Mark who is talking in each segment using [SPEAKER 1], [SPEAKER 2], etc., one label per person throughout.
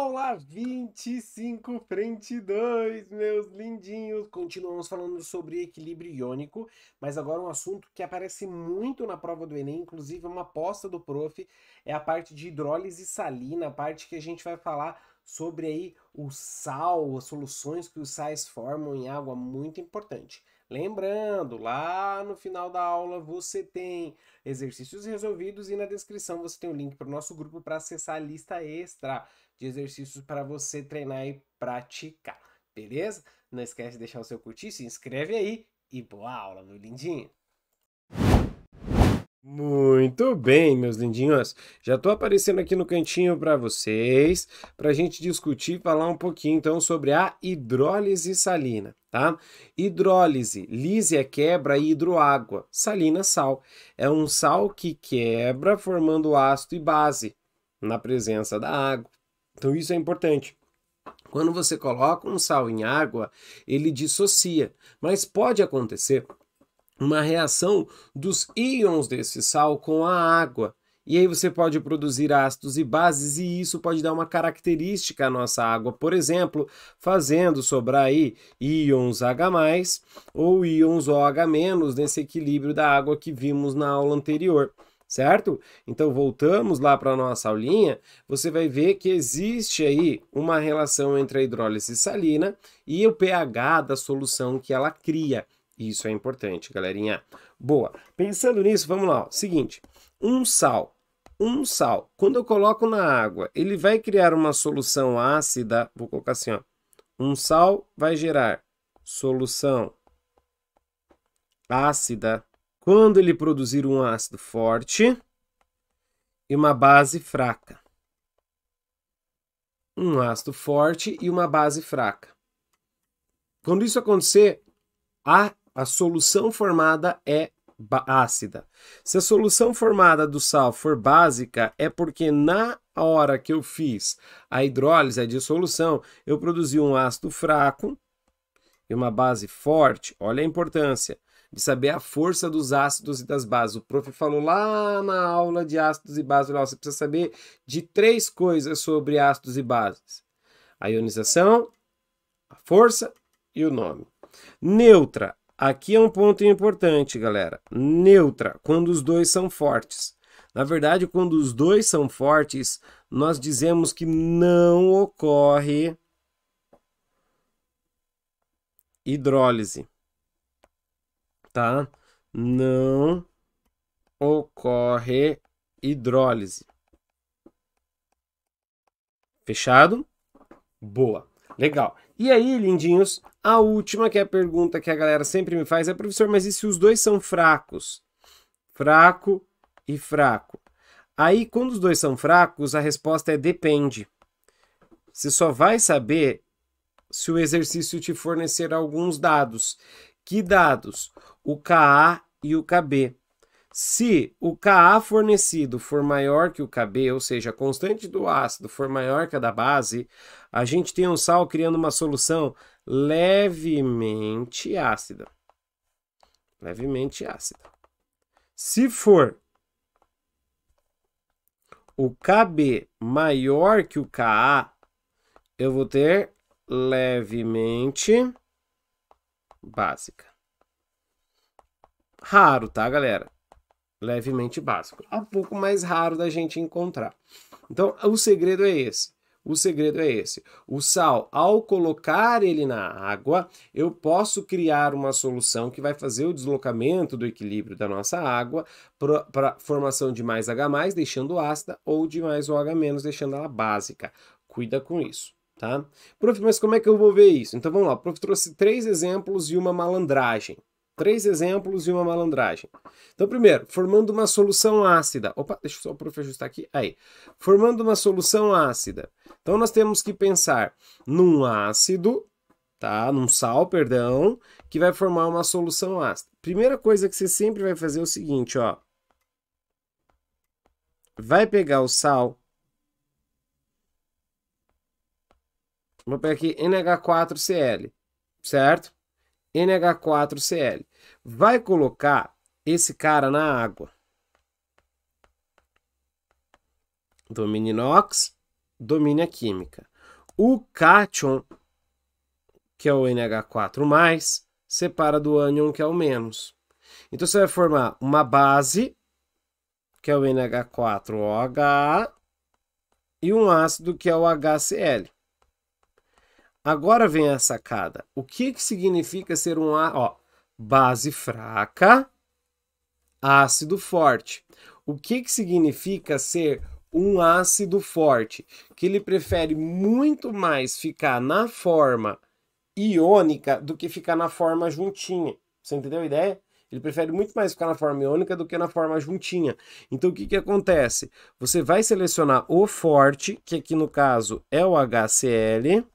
[SPEAKER 1] Aula 25, frente 2, meus lindinhos. Continuamos falando sobre equilíbrio iônico, mas agora um assunto que aparece muito na prova do Enem, inclusive é uma aposta do prof, é a parte de hidrólise salina, a parte que a gente vai falar sobre aí o sal, as soluções que os sais formam em água, muito importante. Lembrando, lá no final da aula você tem exercícios resolvidos e na descrição você tem o link para o nosso grupo para acessar a lista extra de exercícios para você treinar e praticar, beleza? Não esquece de deixar o seu curtir, se inscreve aí e boa aula, meu lindinho! Muito bem, meus lindinhos. Já estou aparecendo aqui no cantinho para vocês, para a gente discutir e falar um pouquinho então sobre a hidrólise salina, tá? Hidrólise, lise é quebra e hidroágua, salina sal. É um sal que quebra formando ácido e base na presença da água. Então isso é importante. Quando você coloca um sal em água, ele dissocia, mas pode acontecer uma reação dos íons desse sal com a água. E aí você pode produzir ácidos e bases e isso pode dar uma característica à nossa água, por exemplo, fazendo sobrar aí íons H+, ou íons OH- nesse equilíbrio da água que vimos na aula anterior. Certo? Então voltamos lá para a nossa aulinha, você vai ver que existe aí uma relação entre a hidrólise salina e o pH da solução que ela cria. Isso é importante, galerinha. Boa. Pensando nisso, vamos lá. Ó. Seguinte, um sal, quando eu coloco na água, ele vai criar uma solução ácida. Vou colocar assim, ó. Um sal vai gerar solução ácida quando ele produzir um ácido forte e uma base fraca. Um ácido forte e uma base fraca. Quando isso acontecer, a solução formada é ácida. Se a solução formada do sal for básica, é porque na hora que eu fiz a hidrólise, a dissolução, eu produzi um ácido fraco e uma base forte. Olha a importância de saber a força dos ácidos e das bases. O prof falou lá na aula de ácidos e bases, você precisa saber de 3 coisas sobre ácidos e bases. A ionização, a força e o nome. Neutra. Aqui é um ponto importante, galera. Neutra, quando os dois são fortes. Na verdade, quando os dois são fortes, nós dizemos que não ocorre hidrólise, tá? Não ocorre hidrólise. Fechado? Boa. Legal. E aí, lindinhos, a última, que é a pergunta que a galera sempre me faz, é, professor, mas e se os dois são fracos? Fraco e fraco. Aí, quando os dois são fracos, a resposta é depende. Você só vai saber se o exercício te fornecer alguns dados. Que dados? O Ka e o Kb. Se o Ka fornecido for maior que o Kb, ou seja, a constante do ácido for maior que a da base, a gente tem um sal criando uma solução levemente ácida. Levemente ácida. Se for o Kb maior que o Ka, eu vou ter levemente básica. Raro, tá, galera? Levemente básico. É um pouco mais raro da gente encontrar. Então, o segredo é esse. O segredo é esse. O sal, ao colocar ele na água, eu posso criar uma solução que vai fazer o deslocamento do equilíbrio da nossa água para formação de mais H+, deixando ácida, ou de mais OH-, deixando ela básica. Cuida com isso, tá? Prof, mas como é que eu vou ver isso? Então, vamos lá. O prof trouxe 3 exemplos e uma malandragem. 3 exemplos e uma malandragem. Então, primeiro, formando uma solução ácida. Opa, deixa só o prof ajustar aqui. Aí. Formando uma solução ácida. Então, nós temos que pensar num ácido, tá? Num sal, perdão, que vai formar uma solução ácida. Primeira coisa que você sempre vai fazer é o seguinte, ó. Vai pegar o sal. Vou pegar aqui NH4Cl, certo? NH4Cl. Vai colocar esse cara na água. Domine inox, domine a química. O cátion, que é o NH4+, separa do ânion, que é o menos. Então, você vai formar uma base, que é o NH4OH, e um ácido, que é o HCl. Agora vem a sacada. O que significa ser um base fraca, ácido forte? O que significa ser um ácido forte? Que ele prefere muito mais ficar na forma iônica do que ficar na forma juntinha. Você entendeu a ideia? Ele prefere muito mais ficar na forma iônica do que na forma juntinha. Então, o que acontece? Você vai selecionar o forte, que aqui no caso é o HCl,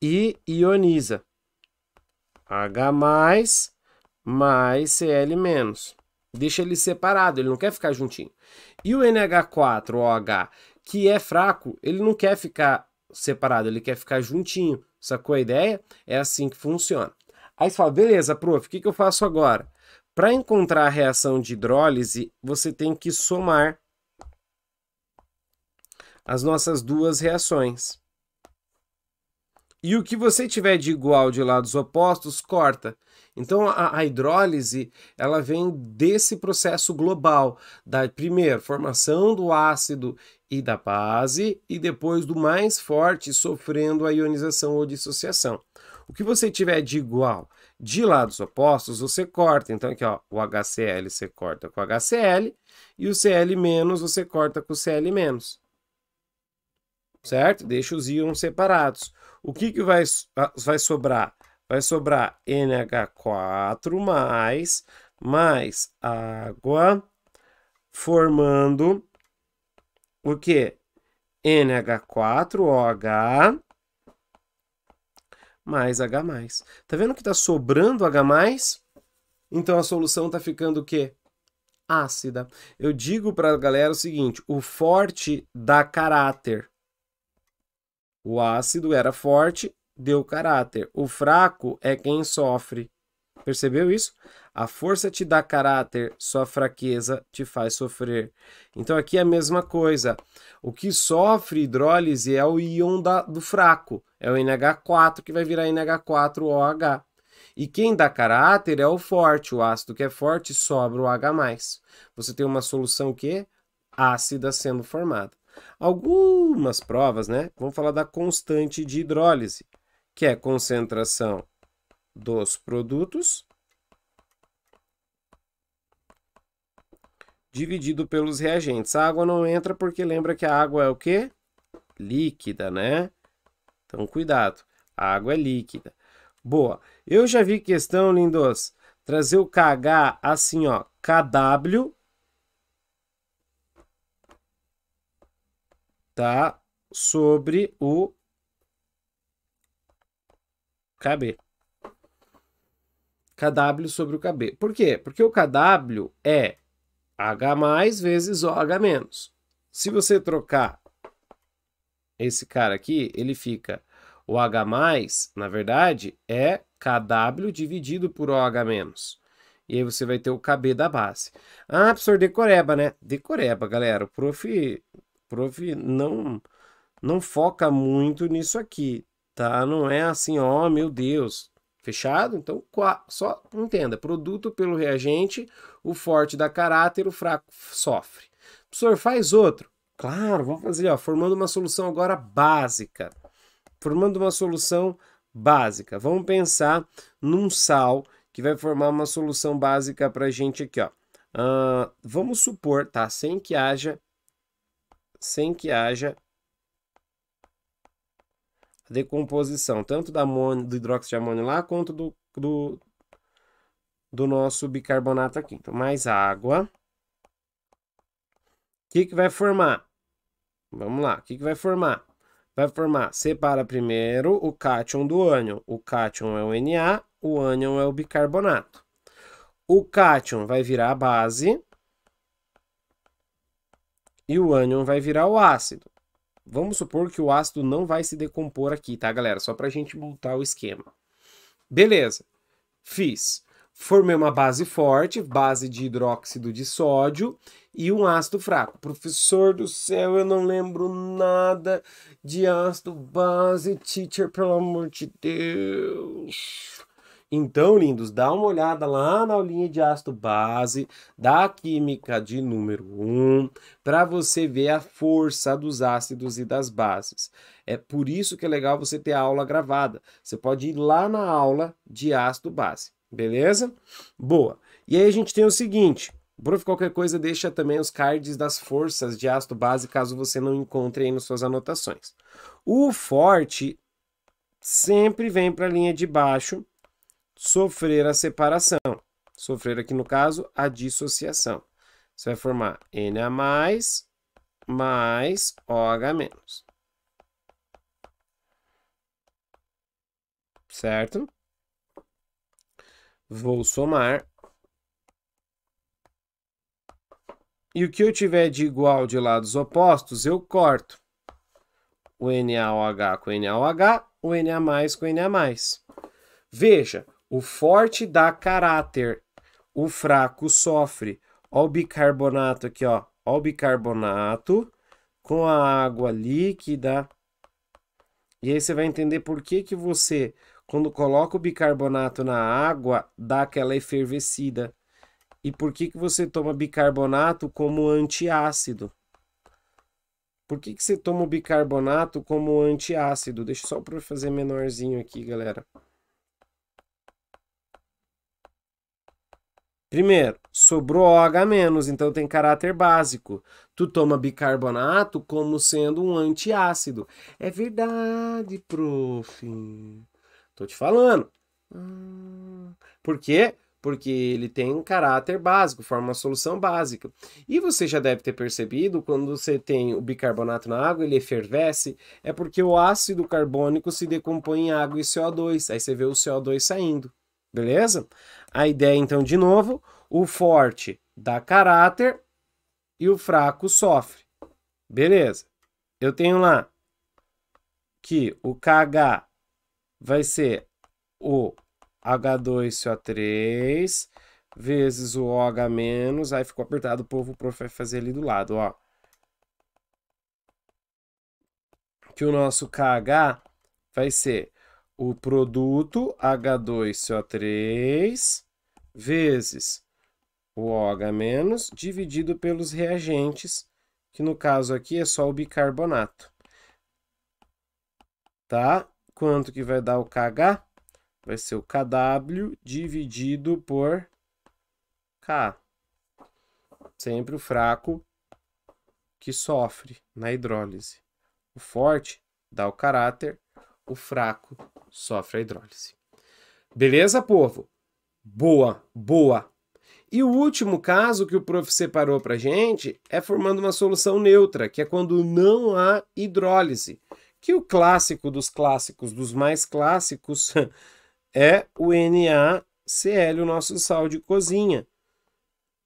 [SPEAKER 1] e ioniza. H+, mais Cl-. Deixa ele separado, ele não quer ficar juntinho. E o NH4OH, que é fraco, ele não quer ficar separado, ele quer ficar juntinho. Sacou a ideia? É assim que funciona. Aí você fala, beleza, prof, o que eu faço agora? Para encontrar a reação de hidrólise, você tem que somar as nossas duas reações. E o que você tiver de igual de lados opostos, corta. Então, a hidrólise, ela vem desse processo global, da primeiro, formação do ácido e da base, e depois do mais forte sofrendo a ionização ou dissociação. O que você tiver de igual de lados opostos, você corta. Então, aqui, ó, o HCl você corta com o HCl, e o Cl- você corta com o Cl-. Certo? Deixa os íons separados. O que vai sobrar? Vai sobrar NH4 mais água, formando o quê? NH4OH mais H+. Tá vendo que está sobrando H+? Então a solução está ficando o quê? Ácida. Eu digo para a galera o seguinte, o forte dá caráter. O ácido era forte, deu caráter. O fraco é quem sofre. Percebeu isso? A força te dá caráter, sua fraqueza te faz sofrer. Então aqui é a mesma coisa. O que sofre hidrólise é o íon do fraco. É o NH4 que vai virar NH4OH. E quem dá caráter é o forte. O ácido que é forte sobra o H+. Você tem uma solução que ácida sendo formada. Algumas provas, né? Vamos falar da constante de hidrólise, que é a concentração dos produtos dividido pelos reagentes. A água não entra porque lembra que a água é o quê? Líquida, né? Então, cuidado. A água é líquida. Boa. Eu já vi questão, lindos, trazer o KH assim, ó, KW, tá? Sobre o KB. KW sobre o KB. Por quê? Porque o KW é H+ vezes OH-. Se você trocar esse cara aqui, ele fica o H+, na verdade, é KW dividido por OH-. E aí você vai ter o KB da base. Ah, professor, decoreba, né? Decoreba, galera. O prof não foca muito nisso aqui, tá? Não é assim, ó, meu Deus. Fechado? Então, só entenda. Produto pelo reagente, o forte dá caráter, o fraco sofre. Professor, faz outro. Claro, vamos fazer, ó, formando uma solução agora básica. Formando uma solução básica. Vamos pensar num sal que vai formar uma solução básica para a gente aqui, ó. Vamos supor, tá? Sem que haja decomposição, tanto do hidróxido de amônio lá, quanto do nosso bicarbonato aqui. Então, mais água. O que vai formar? Vamos lá, o que vai formar? Vai formar, separa primeiro o cátion do ânion. O cátion é o Na, o ânion é o bicarbonato. O cátion vai virar a base e o ânion vai virar o ácido. Vamos supor que o ácido não vai se decompor aqui, tá, galera? Só para a gente montar o esquema. Beleza, fiz. Formei uma base forte, base de hidróxido de sódio e um ácido fraco. Professor do céu, eu não lembro nada de ácido base, teacher, pelo amor de Deus. Então, lindos, dá uma olhada lá na aulinha de ácido base da química de número 1 para você ver a força dos ácidos e das bases. É por isso que é legal você ter a aula gravada. Você pode ir lá na aula de ácido base, beleza? Boa. E aí a gente tem o seguinte, prof, qualquer coisa deixa também os cards das forças de ácido base, caso você não encontre aí nas suas anotações. O forte sempre vem para a linha de baixo sofrer a separação. Sofrer aqui no caso a dissociação. Você vai formar Na mais OH menos. Certo? Vou somar. E o que eu tiver de igual de lados opostos, eu corto. O NaOH com NaOH, o Na mais com Na mais. Veja, o forte dá caráter, o fraco sofre. Olha o bicarbonato aqui, ó. Olha o bicarbonato com a água líquida. E aí você vai entender por que que você, quando coloca o bicarbonato na água, dá aquela efervescida. E por que que você toma bicarbonato como antiácido? Por que que você toma o bicarbonato como antiácido? Deixa só para fazer menorzinho aqui, galera. Primeiro, sobrou OH-, então tem caráter básico. Tu toma bicarbonato como sendo um antiácido. É verdade, prof. Tô te falando. Por quê? Porque ele tem um caráter básico, forma uma solução básica. E você já deve ter percebido, quando você tem o bicarbonato na água, ele efervesce, é porque o ácido carbônico se decompõe em água e CO2. Aí você vê o CO2 saindo. Beleza? A ideia, então, de novo, o forte dá caráter e o fraco sofre. Beleza? Eu tenho lá que o KH vai ser o H2CO3 vezes o OH-, aí ficou apertado, o povo vai fazer ali do lado, ó. Que o nosso KH vai ser o produto H2CO3 vezes o OH- dividido pelos reagentes, que no caso aqui é só o bicarbonato. Tá? Quanto que vai dar o KH? Vai ser o KW dividido por K. Sempre o fraco que sofre na hidrólise. O forte dá o caráter, o fraco sofre a hidrólise. Beleza, povo? Boa, boa. E o último caso que o prof separou para a gente é formando uma solução neutra, que é quando não há hidrólise. Que o clássico dos clássicos, dos mais clássicos, é o NaCl, o nosso sal de cozinha.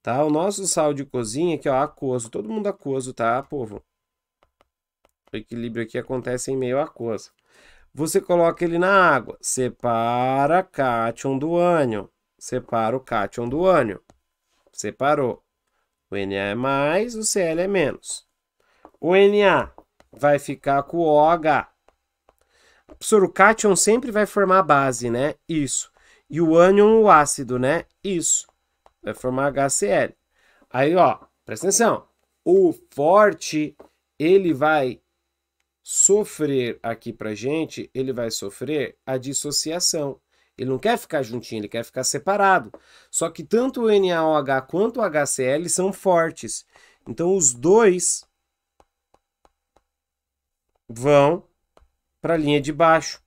[SPEAKER 1] Tá? O nosso sal de cozinha, aqui, ó, aquoso. Todo mundo aquoso, tá, povo? O equilíbrio aqui acontece em meio aquoso. Você coloca ele na água, separa cátion do ânion. Separa o cátion do ânion. Separou. O Na é mais, o Cl é menos. O Na vai ficar com o OH. Professor, o cátion sempre vai formar a base, né? Isso. E o ânion, o ácido, né? Isso. Vai formar HCl. Aí, ó, presta atenção. O forte, ele vai sofrer aqui pra gente, ele vai sofrer a dissociação. Ele não quer ficar juntinho, ele quer ficar separado. Só que tanto o NaOH quanto o HCl são fortes. Então, os dois vão para a linha de baixo.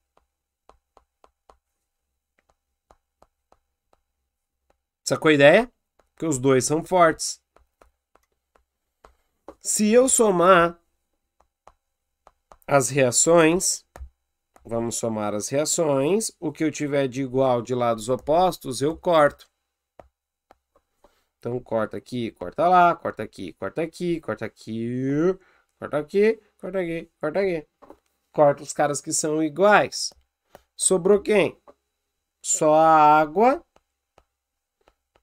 [SPEAKER 1] Sacou a ideia? Porque os dois são fortes. Se eu somar as reações, vamos somar as reações, o que eu tiver de igual de lados opostos, eu corto. Então, corta aqui, corta lá, corta aqui, corta aqui, corta aqui, corta aqui, corta aqui, corta aqui. Corta os caras que são iguais. Sobrou quem? Só a água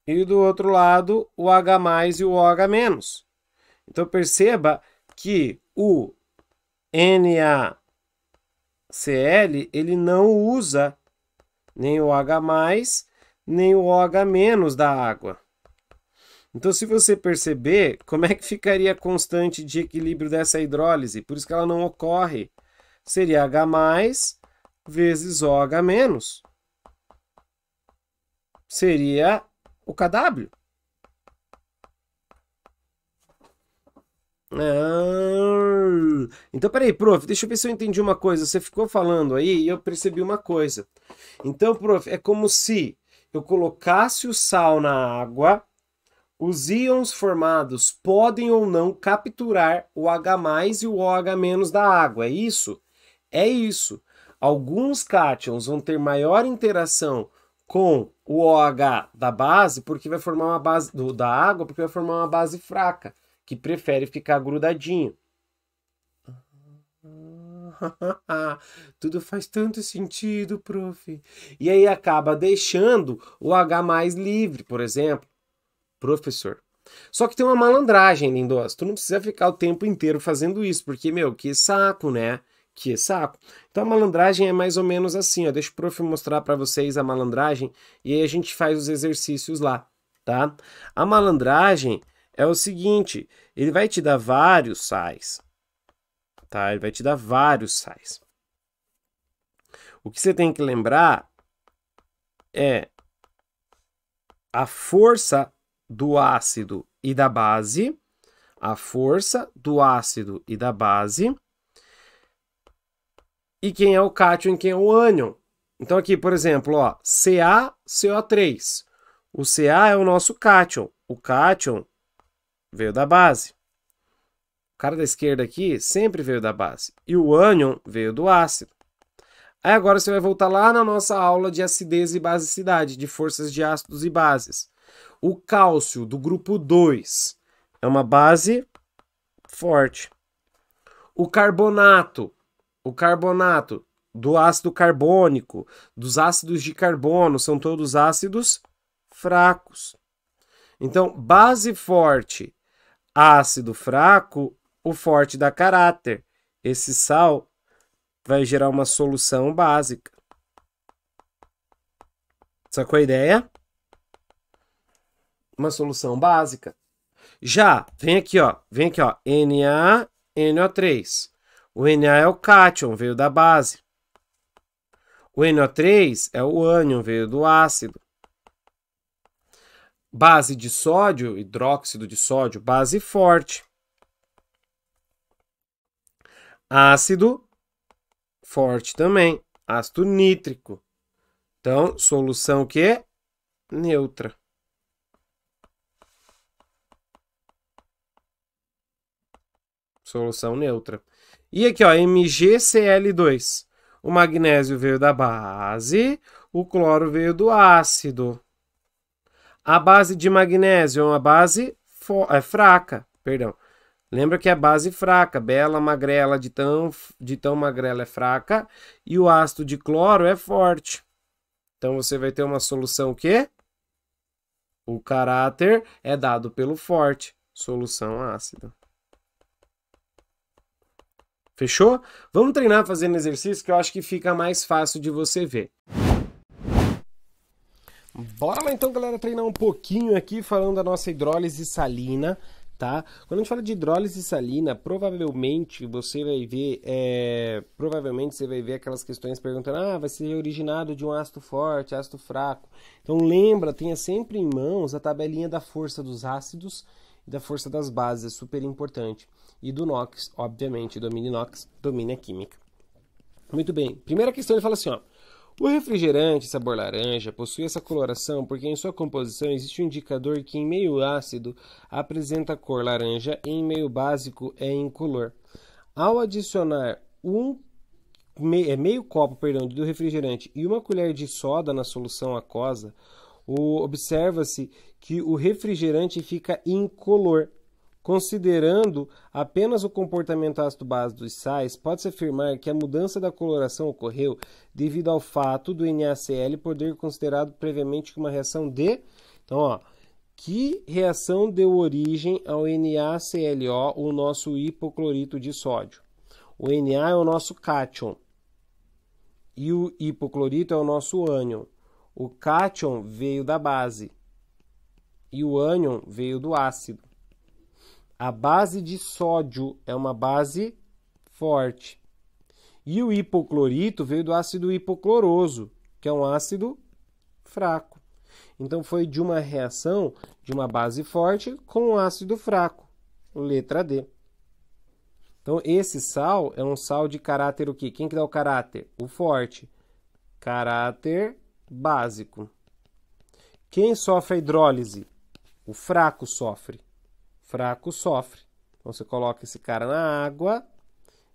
[SPEAKER 1] e do outro lado o H+ e o OH-. Então perceba que o NaCl ele não usa nem o H+ nem o OH- da água. Então, se você perceber, como é que ficaria a constante de equilíbrio dessa hidrólise? Por isso que ela não ocorre. Seria H+ vezes OH-. Seria o KW. Então, peraí, prof, deixa eu ver se eu entendi uma coisa. Você ficou falando aí e eu percebi uma coisa. Então, prof, é como se eu colocasse o sal na água, os íons formados podem ou não capturar o H+ e o OH- da água, é isso? É isso. Alguns cátions vão ter maior interação com o OH da base, porque vai formar uma base da água, porque vai formar uma base fraca, que prefere ficar grudadinho. Tudo faz tanto sentido, prof. E aí acaba deixando o H+ livre, por exemplo. Professor. Só que tem uma malandragem, Lindoso. Tu não precisa ficar o tempo inteiro fazendo isso, porque, meu, que saco, né? Que saco. Então a malandragem é mais ou menos assim, ó. Deixa o prof mostrar para vocês a malandragem e aí a gente faz os exercícios lá, tá? A malandragem é o seguinte, ele vai te dar vários sais, tá? Ele vai te dar vários sais. O que você tem que lembrar é a força do ácido e da base, a força do ácido e da base, e quem é o cátion e quem é o ânion. Então aqui, por exemplo, ó, CaCO3. O Ca é o nosso cátion. O cátion veio da base. O cara da esquerda aqui sempre veio da base. E o ânion veio do ácido. Aí agora você vai voltar lá na nossa aula de acidez e basicidade, de forças de ácidos e bases. O cálcio do grupo 2 é uma base forte. O carbonato do ácido carbônico, dos ácidos de carbono, são todos ácidos fracos. Então, base forte, ácido fraco, o forte dá caráter. Esse sal vai gerar uma solução básica. Sacou a ideia? Uma solução básica. Já, vem aqui, ó, NaNO3. O Na é o cátion, veio da base. O NO3 é o ânion, veio do ácido. Base de sódio, hidróxido de sódio, base forte. Ácido forte também, ácido nítrico. Então, solução que? Neutra. Solução neutra. E aqui, ó, MgCl2. O magnésio veio da base, o cloro veio do ácido. A base de magnésio é uma base fraca, perdão. Lembra que é a base fraca, bela magrela de tão magrela é fraca e o ácido de cloro é forte. Então você vai ter uma solução que o caráter é dado pelo forte, solução ácida. Fechou? Vamos treinar fazendo exercício que eu acho que fica mais fácil de você ver. Bora lá então, galera, treinar um pouquinho aqui falando da nossa hidrólise salina, tá? Quando a gente fala de hidrólise salina, provavelmente você vai ver aquelas questões perguntando, vai ser originado de um ácido forte, ácido fraco. Então lembra, tenha sempre em mãos a tabelinha da força dos ácidos e da força das bases, é super importante. E do NOx, obviamente, domine NOx, domine a química. Muito bem, primeira questão ele fala assim, ó. O refrigerante sabor laranja possui essa coloração porque em sua composição existe um indicador que em meio ácido apresenta cor laranja e em meio básico é incolor. Ao adicionar meio copo do refrigerante e uma colher de soda na solução aquosa, observa-se que o refrigerante fica incolor. Considerando apenas o comportamento ácido-base dos sais, pode-se afirmar que a mudança da coloração ocorreu devido ao fato do NaCl poder considerado previamente uma reação de... Então, ó, Que reação deu origem ao NaClO, o nosso hipoclorito de sódio? O Na é o nosso cátion e o hipoclorito é o nosso ânion. O cátion veio da base e o ânion veio do ácido. A base de sódio é uma base forte. E o hipoclorito veio do ácido hipocloroso, que é um ácido fraco. Então foi de uma reação de uma base forte com um ácido fraco. Letra D. Então esse sal é um sal de caráter o quê? Quem que dá o caráter? O forte. Caráter básico. Quem sofre a hidrólise? O fraco sofre. Fraco sofre. Então você coloca esse cara na água,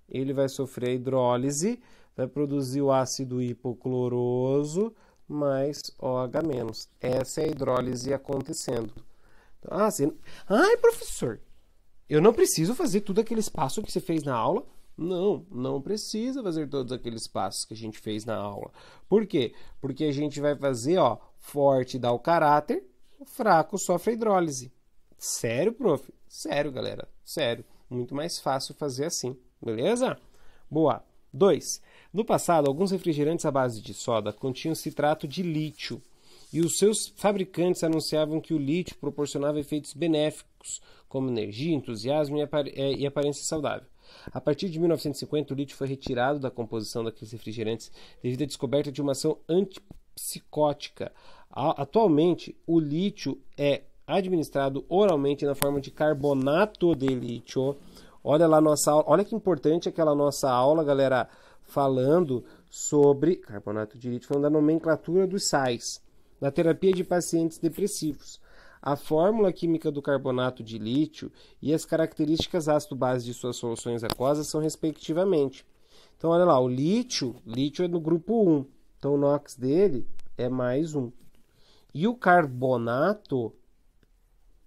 [SPEAKER 1] ele vai sofrer a hidrólise, vai produzir o ácido hipocloroso mais OH-. Essa é a hidrólise acontecendo. Ai, professor, eu não preciso fazer tudo aqueles passos que você fez na aula? Não, não precisa fazer todos aqueles passos que a gente fez na aula. Por quê? Porque a gente vai fazer, ó, forte dá o caráter, o fraco sofre a hidrólise. Sério, prof? Sério, galera. Sério. Muito mais fácil fazer assim. Beleza? Boa. 2. No passado, alguns refrigerantes à base de soda continham citrato de lítio e os seus fabricantes anunciavam que o lítio proporcionava efeitos benéficos, como energia, entusiasmo e aparência saudável. A partir de 1950, o lítio foi retirado da composição daqueles refrigerantes devido à descoberta de uma ação antipsicótica. Atualmente, o lítio é administrado oralmente na forma de carbonato de lítio. Olha lá nossa aula, olha que importante aquela nossa aula, galera, falando sobre carbonato de lítio, falando da nomenclatura dos sais, na terapia de pacientes depressivos. A fórmula química do carbonato de lítio e as características ácido-base de suas soluções aquosas são respectivamente. Então, olha lá, o lítio é no grupo 1, então o NOx dele é mais 1. E o carbonato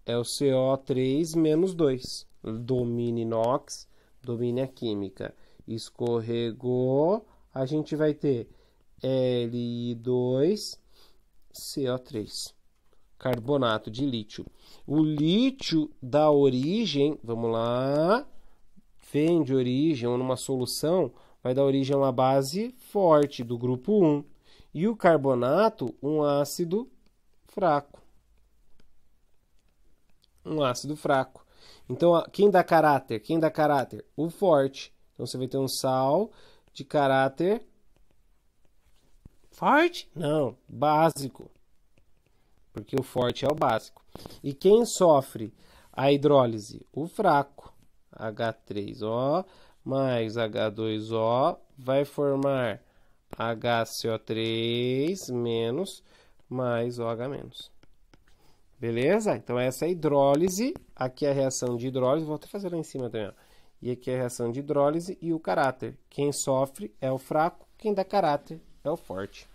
[SPEAKER 1] é o CO3 menos 2. Domine NOx, domine a química. Escorregou, a gente vai ter Li2CO3. Carbonato de lítio. O lítio dá origem, vamos lá, vem de origem, ou numa solução, vai dar origem a uma base forte do grupo 1. E o carbonato, um ácido fraco. Um ácido fraco. Então, quem dá caráter? Quem dá caráter? O forte. Então, você vai ter um sal de caráter forte? Não, básico. Porque o forte é o básico. E quem sofre a hidrólise? O fraco. H3O mais H2O vai formar HCO3 menos mais OH-. Beleza? Então essa é a hidrólise. Aqui é a reação de hidrólise. Vou até fazer lá em cima também. Ó. E aqui é a reação de hidrólise e o caráter. Quem sofre é o fraco. Quem dá caráter é o forte.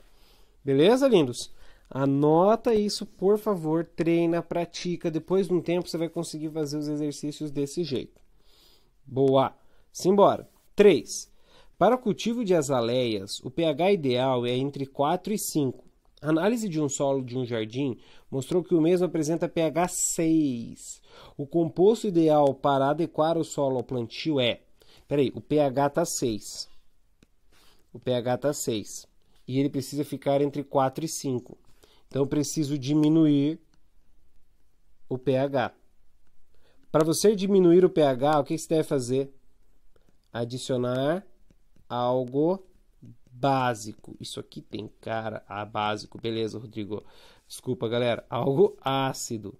[SPEAKER 1] Beleza, lindos? Anota isso, por favor. Treina, pratica. Depois de um tempo você vai conseguir fazer os exercícios desse jeito. Boa! Simbora. 3. Para o cultivo de azaleias, o pH ideal é entre 4 e 5. A análise de um solo de um jardim mostrou que o mesmo apresenta pH 6. O composto ideal para adequar o solo ao plantio é... Peraí, o pH está 6. O pH está 6. E ele precisa ficar entre 4 e 5. Então, eu preciso diminuir o pH. Para você diminuir o pH, o que você deve fazer? Adicionar algo básico. Isso aqui tem cara a básico. Beleza, Rodrigo. Desculpa, galera. Algo ácido.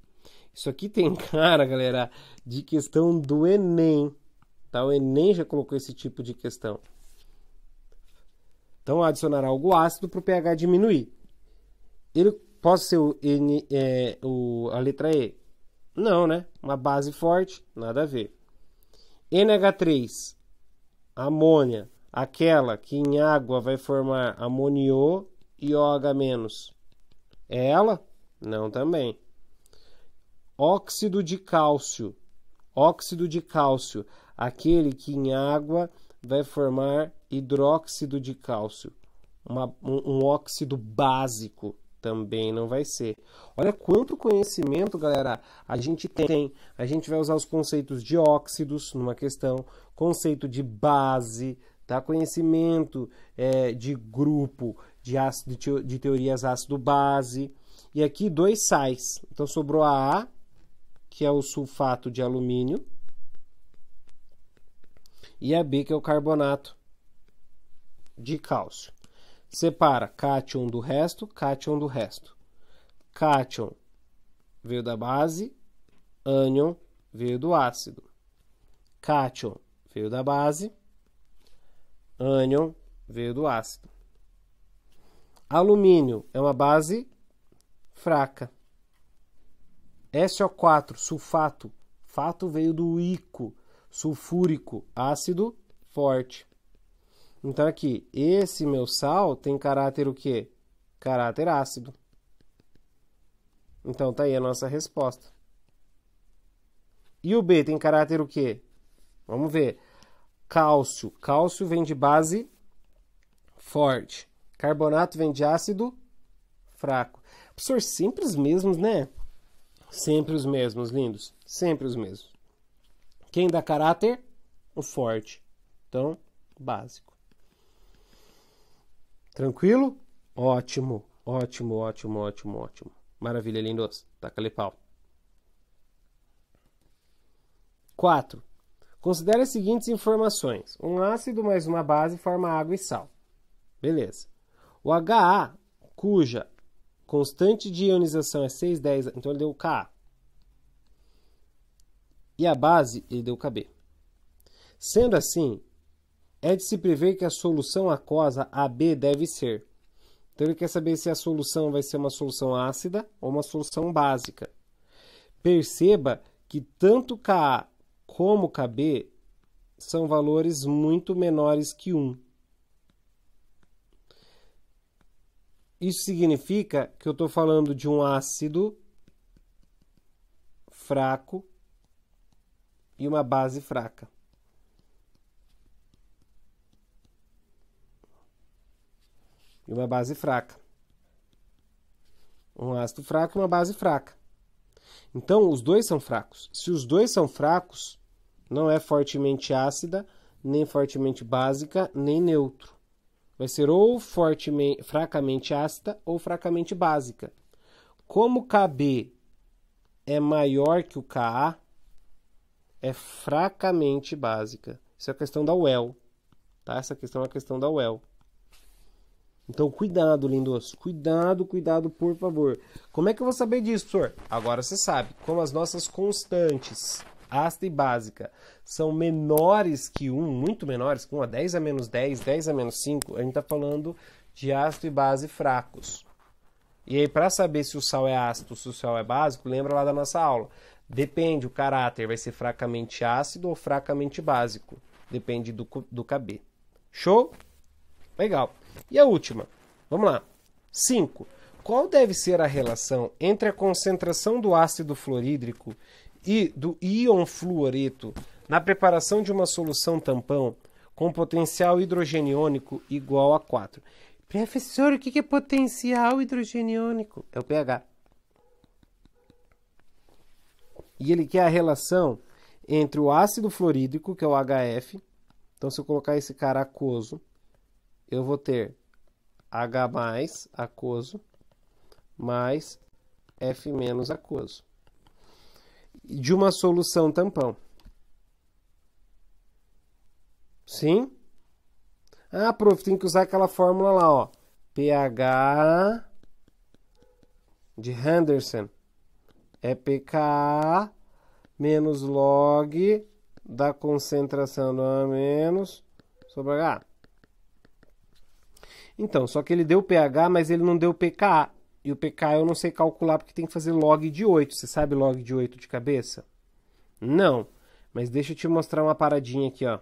[SPEAKER 1] Isso aqui tem cara, galera, de questão do Enem. Tá? O Enem já colocou esse tipo de questão. Então, adicionar algo ácido para o pH diminuir. Ele pode ser a letra E? Não, né? Uma base forte, nada a ver. NH3, amônia, aquela que em água vai formar amonio e OH-. É ela? Não também. Óxido de cálcio. Óxido de cálcio, aquele que em água vai formar hidróxido de cálcio. Um óxido básico. Também não vai ser. Olha quanto conhecimento, galera, a gente tem. A gente vai usar os conceitos de óxidos numa questão, conceito de base, tá? Conhecimento de grupo, de ácido, de teorias ácido-base. E aqui 2 sais. Então sobrou a A, que é o sulfato de alumínio, e a B, que é o carbonato de cálcio. Separa cátion do resto, cátion do resto. Cátion veio da base, ânion veio do ácido. Cátion veio da base, ânion veio do ácido. Alumínio é uma base fraca. SO4, sulfato. Fato veio do ico. Sulfúrico, ácido forte. Então aqui, esse meu sal tem caráter o quê? Caráter ácido. Então tá aí a nossa resposta. E o B tem caráter o quê? Vamos ver. Cálcio. Cálcio vem de base forte. Carbonato vem de ácido fraco. Professor, sempre os mesmos, né? Sempre os mesmos, lindos. Sempre os mesmos. Quem dá caráter? O forte. Então, básico. Tranquilo? Ótimo, ótimo, ótimo, ótimo, ótimo. Maravilha, lindos. Taca-lhe pau. 4. Considere as seguintes informações. Um ácido mais uma base forma água e sal. Beleza. O HA, cuja constante de ionização é 610, então ele deu Ka. E a base, ele deu Kb. Sendo assim, é de se prever que a solução aquosa AB deve ser. Então ele quer saber se a solução vai ser uma solução ácida ou uma solução básica. Perceba que tanto Ka como Kb são valores muito menores que 1. Isso significa que eu estou falando de um ácido fraco e uma base fraca. E uma base fraca. Um ácido fraco e uma base fraca. Então, os dois são fracos. Se os dois são fracos, não é fortemente ácida, nem fortemente básica, nem neutro. Vai ser ou fracamente ácida ou fracamente básica. Como Kb é maior que o Ka, é fracamente básica. Isso é a questão da UEL. Tá? Essa questão é a questão da UEL. Então, cuidado, lindos. Cuidado, cuidado, por favor. Como é que eu vou saber disso, professor? Agora você sabe. Como as nossas constantes, ácida e básica, são menores que 1, muito menores que 1, a 10 a menos 10, 10 a menos 5, a gente está falando de ácido e base fracos. E aí, para saber se o sal é ácido ou se o sal é básico, lembra lá da nossa aula. Depende, o caráter vai ser fracamente ácido ou fracamente básico. Depende do Kb. Show? Legal. E a última, vamos lá. 5. Qual deve ser a relação entre a concentração do ácido fluorídrico e do íon fluoreto na preparação de uma solução tampão com potencial hidrogeniônico igual a 4? Professor, o que é potencial hidrogeniônico? É o pH. E ele quer a relação entre o ácido fluorídrico, que é o HF. Então, se eu colocar esse cara aquoso, eu vou ter H mais aquoso mais F menos aquoso. De uma solução tampão. Sim? Ah, prof, tem que usar aquela fórmula lá, ó. pH de Henderson é pK menos log da concentração do A menos sobre H. Então, só que ele deu pH, mas ele não deu pKa. E o pKa eu não sei calcular porque tem que fazer log de 8. Você sabe log de 8 de cabeça? Não. Mas deixa eu te mostrar uma paradinha aqui, ó.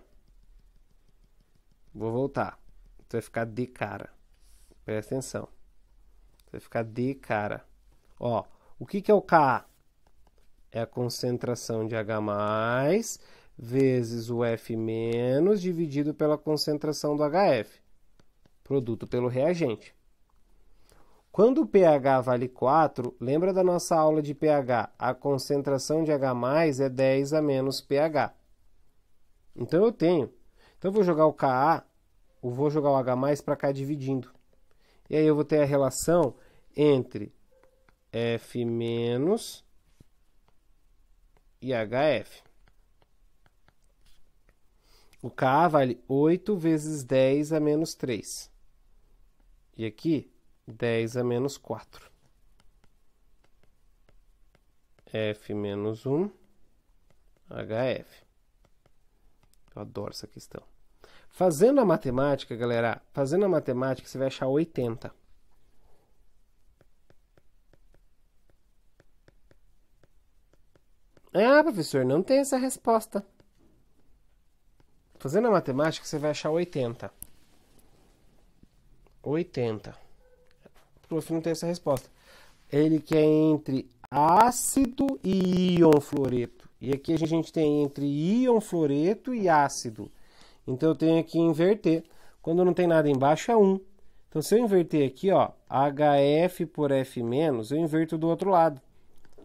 [SPEAKER 1] Vou voltar. Você vai ficar de cara. Presta atenção. Você vai ficar de cara. Ó, o que é o Ka? É a concentração de H+, vezes o F- dividido pela concentração do HF. Produto pelo reagente. Quando o pH vale 4, lembra da nossa aula de pH? A concentração de H+ é 10 a menos pH. Então eu tenho. Então eu vou jogar o Ka, eu vou jogar o H+ para cá dividindo. E aí eu vou ter a relação entre F- e HF. O Ka vale 8 vezes 10 a menos 3. E aqui, 10 a menos 4. F-1, HF. Eu adoro essa questão. Fazendo a matemática, galera, fazendo a matemática, você vai achar 80. Ah, professor, não tem essa resposta. Fazendo a matemática, você vai achar 80. 80. O prof não tem essa resposta. Ele que é entre ácido e íon fluoreto. E aqui a gente tem entre íon fluoreto e ácido. Então eu tenho que inverter. Quando não tem nada embaixo é 1. Então se eu inverter aqui, ó, HF por F-, eu inverto do outro lado.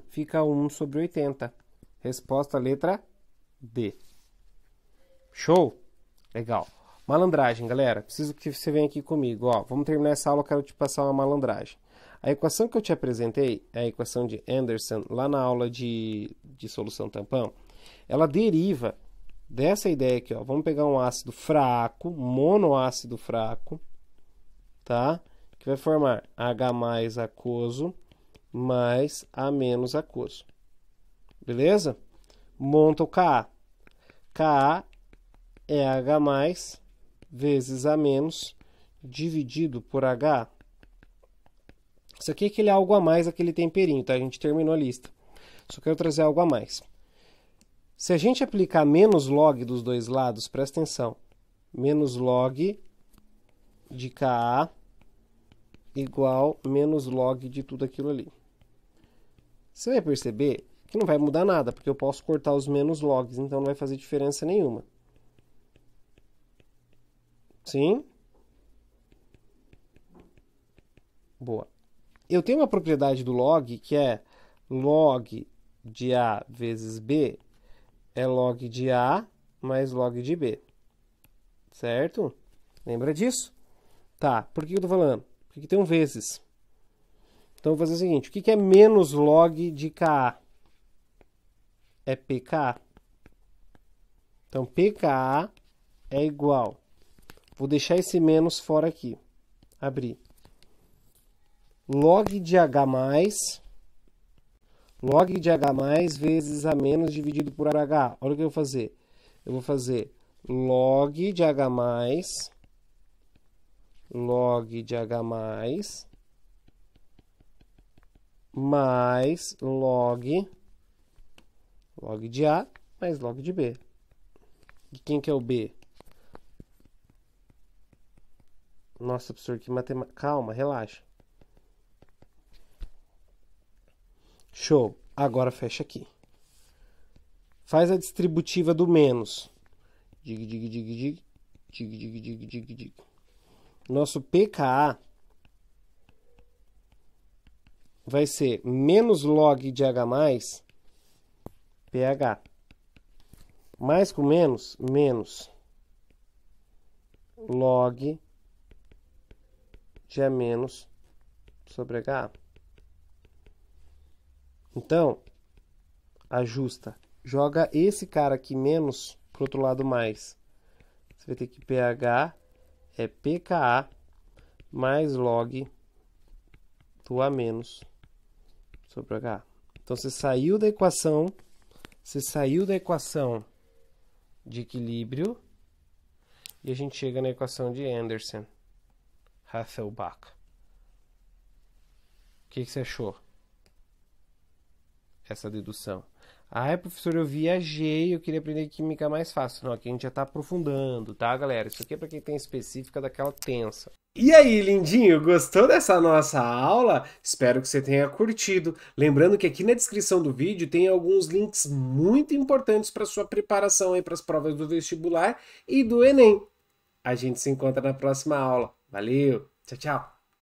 [SPEAKER 1] Fica 1 sobre 80. Resposta letra D. Show? Legal. Malandragem, galera. Preciso que você venha aqui comigo. Ó, vamos terminar essa aula, eu quero te passar uma malandragem. A equação que eu te apresentei é a equação de Anderson, lá na aula de solução tampão. Ela deriva dessa ideia aqui, ó. Vamos pegar um ácido fraco, monoácido fraco, tá? Que vai formar H+ aquoso mais A- aquoso. Beleza? Monta o Ka. Ka é H+ vezes A- dividido por H. Isso aqui é aquele algo a mais, aquele temperinho, tá? A gente terminou a lista. Só quero trazer algo a mais. Se a gente aplicar menos log dos dois lados, presta atenção. Menos log de Ka igual menos log de tudo aquilo ali. Você vai perceber que não vai mudar nada, porque eu posso cortar os menos logs, então não vai fazer diferença nenhuma. Sim? Boa. Eu tenho uma propriedade do log que é log de A vezes B é log de A mais log de B. Certo? Lembra disso? Tá, por que eu estou falando? Porque tem um vezes. Então, eu vou fazer o seguinte. O que é menos log de Ka? É pKa. Então, pKa é igual. Vou deixar esse menos fora aqui. Abrir. Log de H+, log de H+ vezes A- dividido por H. Olha o que eu vou fazer. Eu vou fazer log de H+, log de H+, mais log de A mais log de B. E quem que é o B? Nossa, professor, que matemática. Calma, relaxa. Show. Agora fecha aqui. Faz a distributiva do menos. Dig, dig, dig, dig. Dig, dig, dig, dig, dig. Nosso pKa vai ser menos log de H+, pH. Mais com menos, menos log de A- sobre H. Então, ajusta. Joga esse cara aqui menos para o outro lado mais. Você vai ter que pH é pKa mais log do A- sobre H. Então, você saiu da equação de equilíbrio e a gente chega na equação de Anderson. Hasselbalch. O que você achou? Essa dedução. Ah, professor, eu viajei, eu queria aprender química mais fácil. Não, aqui a gente já está aprofundando, tá, galera? Isso aqui é para quem tem específica daquela tensa. E aí, lindinho, gostou dessa nossa aula? Espero que você tenha curtido. Lembrando que aqui na descrição do vídeo tem alguns links muito importantes para sua preparação aí para as provas do vestibular e do Enem. A gente se encontra na próxima aula. Valeu, tchau, tchau!